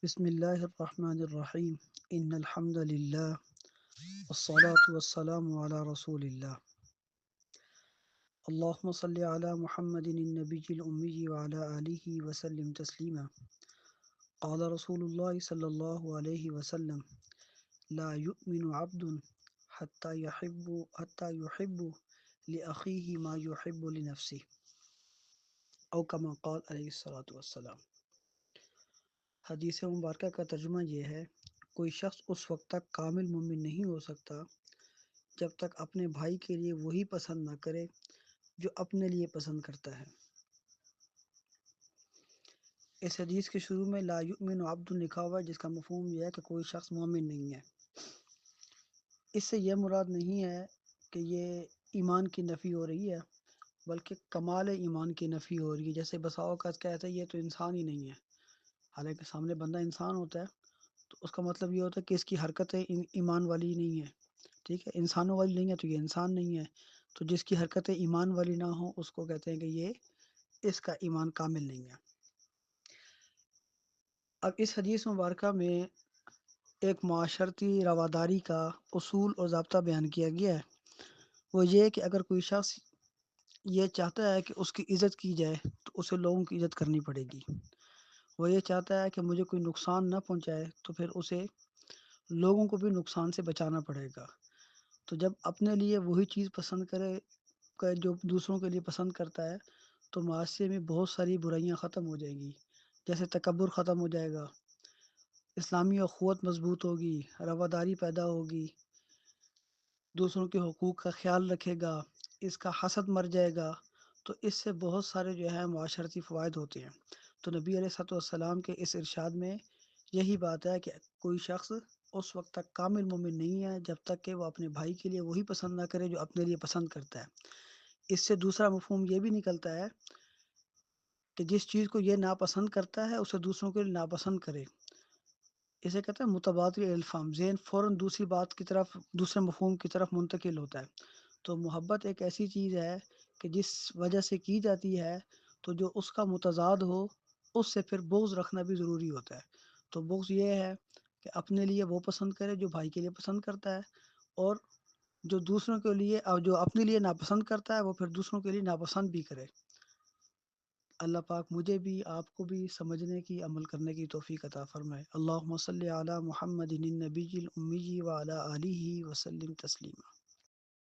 بسم اللہ الرحمن الرحیم ان الحمد للہ والصلاة والسلام علی رسول اللہ اللہم صلی علی محمد النبی الامی وعلی آلہ وسلم تسلیما قال رسول اللہ صلی اللہ علیہ وسلم لا یؤمن عبد حتی یحب لأخیہ ما یحب لنفسہ او کما قال علیہ الصلاۃ والسلام۔ حدیث مبارکہ کا ترجمہ یہ ہے، کوئی شخص اس وقت تک کامل مومن نہیں ہو سکتا جب تک اپنے بھائی کے لیے وہی پسند نہ کرے جو اپنے لیے پسند کرتا ہے۔ اس حدیث کے شروع میں لا یؤمن عبد لکھا ہوا ہے، جس کا مفہوم یہ ہے کہ کوئی شخص مومن نہیں ہے۔ اس سے یہ مراد نہیں ہے کہ یہ ایمان کی نفی ہو رہی ہے، بلکہ کمال ایمان کی نفی ہو رہی ہے۔ جیسے بسا اوقات کہتے ہیں یہ تو انسان ہی نہیں ہے، حالانکہ سامنے بندہ انسان ہوتا ہے، تو اس کا مطلب یہ ہوتا ہے کہ اس کی حرکتیں ایمان والی نہیں ہے، ٹھیک ہے، انسانوں والی نہیں ہے تو یہ انسان نہیں ہے۔ تو جس کی حرکتیں ایمان والی نہ ہوں اس کو کہتے ہیں کہ یہ اس کا ایمان کامل نہیں ہے۔ اب اس حدیث مبارکہ میں ایک معاشرتی رواداری کا اصول اور ضابطہ بیان کیا گیا ہے، وہ یہ کہ اگر کوئی شخص یہ چاہتا ہے کہ اس کی عزت کی جائے تو اسے لوگوں کی عزت کرنی پڑے گی۔ وہ یہ چاہتا ہے کہ مجھے کوئی نقصان نہ پہنچائے تو پھر اسے لوگوں کو بھی نقصان سے بچانا پڑے گا۔ تو جب اپنے لیے وہی چیز پسند کرے جو دوسروں کے لیے پسند کرتا ہے تو معاشرے میں بہت ساری برائیاں ختم ہو جائیں گی، جیسے تکبر ختم ہو جائے گا، اسلامی اخوت مضبوط ہوگی، رواداری پیدا ہوگی، دوسروں کے حقوق کا خیال رکھے گا، اس کا حسد مر جائے گا۔ تو اس سے بہت سارے جو ہے معاشرتی فوائد ہوتے ہیں۔ تو نبی علیہ الصلوۃ والسلام کے اس ارشاد میں یہی بات ہے کہ کوئی شخص اس وقت تک کامل مومن نہیں ہے جب تک کہ وہ اپنے بھائی کے لیے وہی پسند نہ کرے جو اپنے لیے پسند کرتا ہے۔ اس سے دوسرا مفہوم یہ بھی نکلتا ہے کہ جس چیز کو یہ ناپسند کرتا ہے اسے دوسروں کے لیے ناپسند کرے۔ اسے کہتے ہیں متبادل الفام، ذہن فوراً دوسری بات کی طرف، دوسرے مفہوم کی طرف منتقل ہوتا ہے۔ تو محبت ایک ایسی چیز ہے کہ جس وجہ سے کی جاتی ہے، تو جو اس کا متضاد ہو اس سے پھر بغض رکھنا بھی ضروری ہوتا ہے۔ تو بغض یہ ہے کہ اپنے لیے وہ پسند کرے جو بھائی کے لیے پسند کرتا ہے، اور جو دوسروں کے لیے اور جو اپنے لیے ناپسند کرتا ہے وہ پھر دوسروں کے لیے ناپسند بھی کرے۔ اللہ پاک مجھے بھی آپ کو بھی سمجھنے کی، عمل کرنے کی توفیق عطا فرمائے۔ اللہم صلی علی محمد النبی الامی وعلی آلہ وسلم تسلیما۔